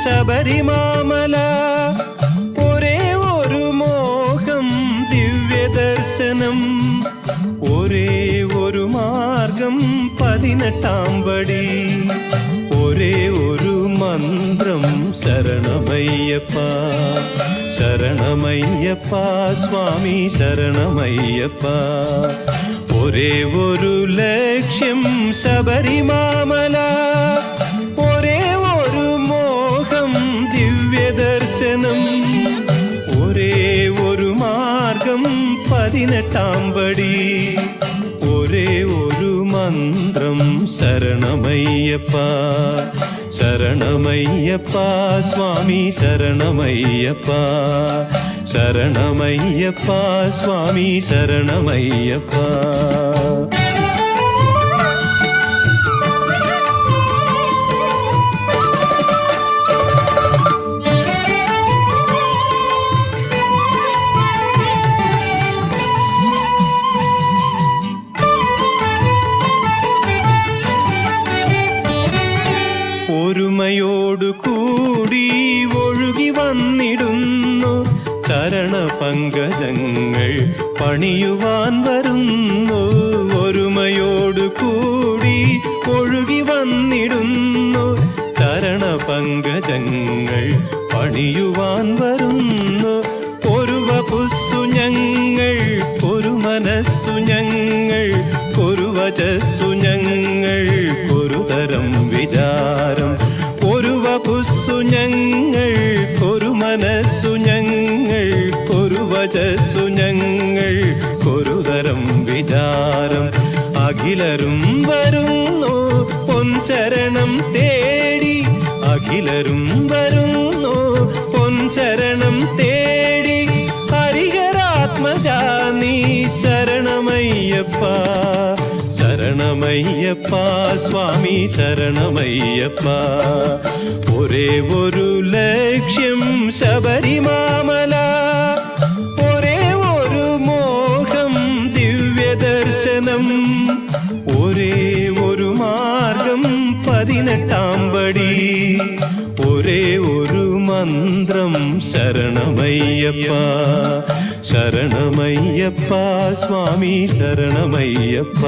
ശബരിമാമല. ഒരേ ഒരു മോഹം ദിവ്യദർശനം, ഒരേ ഒരു മാർഗം 18-ാം പടി, ഒരേ ഒരു മന്ത്രം ശരണമയ്യപ്പ ശരണമയ്യപ്പ സ്വാമി ശരണമയ്യപ്പ. ഒരേ ഒരു ലക്ഷ്യം ശബരിമാമല, ഒരേ ഒരു മോഹം ദിവ്യദർശനം, ഒരേ ഒരു മാർഗം 18-ാം പടി, ഒരേ ഒരു മന്ത്രം ശരണമയ്യപ്പ ശരണമയ്യപ്പ സ്വാമി ശരണമയ്യപ്പ ശരണമയ്യപ്പ സ്വാമി ശരണമയ്യപ്പ. ഒരുമയോടു കൂടി ഒഴുകി വന്നിടുന്നു, ചരണപങ്കജങ്ങൾ പണിയുവാൻ വരുന്നു. ഒരുമയോടു കൂടി ഒഴുകി വന്നിടുന്നു, ചരണപങ്കജങ്ങൾ പണിയുവാൻ വരുന്നു. ഒരു വപുസ്സു ഞങ്ങൾ, ഒരു മനസ്സു ഞങ്ങൾ, ഒരു വചസ്സു ഞങ്ങൾ, ഒരു തരം വിചാരം. ഒരു വപുസ്സു ഞങ്ങൾ, ഒരു മനസ്സു ഞങ്ങൾ, ഒരു വചസ്സു ഞങ്ങൾ, ഒരു തരം വിചാരം. അഖിലരും വരുന്നു പൊൻശരണം തേടി, അഖിലരും വരുന്നു പൊൻശരണം തേടി. ഹരിഹരാത്മജാ നീ ശരണമയ്യപ്പ ശരണമയ്യപ്പ സ്വാമി ശരണമയ്യപ്പ. ഒരേ ഒരു ലക്ഷ്യം ശബരിമാമല, ഒരേ ഒരു മോഹം ദിവ്യദർശനം, ഒരേ ഒരു മാർഗം 18-ാം പടി, ഒരേ ഒരു മന്ത്രം ശരണമയ്യപ്പ ശരണമയ്യപ്പ സ്വാമി ശരണമയ്യപ്പ.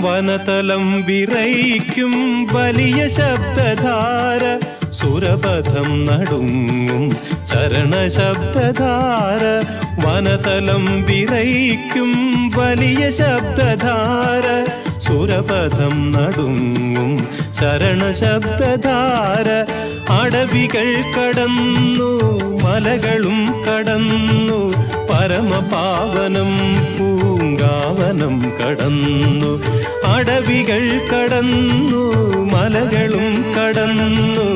വനതലം വിറയ്ക്കും വലിയ ശബ്ദധാര, സുരപഥം നടുങ്ങും ശരണശബ്ദധാര. വനതലം വിറയ്ക്കും വലിയ ശബ്ദധാര, സുരപഥം നടുങ്ങും ശരണശബ്ദധാര. അടവികൾ കടന്നു മലകളും കടന്നു, പരമപാവനം പൂങ്കാവനം കടന്നു. അടവികൾ കടന്നു മലകളും കടന്നു,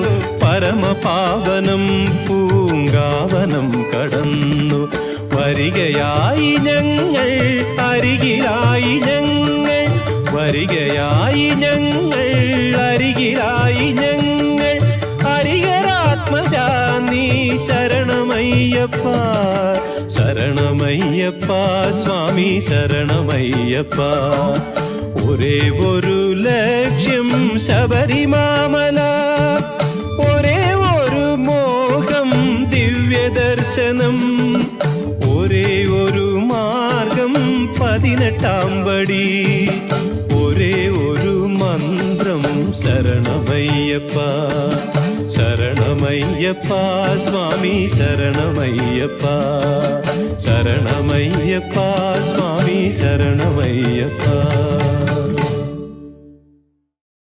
പരമപാവനം പൂങ്കാവനം കടന്നു. വരികയായി ഞങ്ങൾ അരികിലായി ഞങ്ങൾ, വരികയായി ഞങ്ങൾ അരികിലായി ഞങ്ങൾ. ഹരിഹരാത്മജാ നീ ശരണമയ്യപ്പ ശരണമയ്യപ്പ സ്വാമി ശരണമയ്യപ്പ. ഒരേ ഒരു ലക്ഷ്യം ശബരിമാമല, ഒരേ ഒരു മോഹം ദിവ്യദർശനം, ഒരേ ഒരു മാർഗം 18-ാം പടി, ഒരേ ഒരു മന്ത്രം ശരണമയ്യപ്പ ശരണമയ്യപ്പ സ്വാമി ശരണമയ്യപ്പ ശരണമയ്യപ്പ സ്വാമി ശരണമയ്യപ്പ.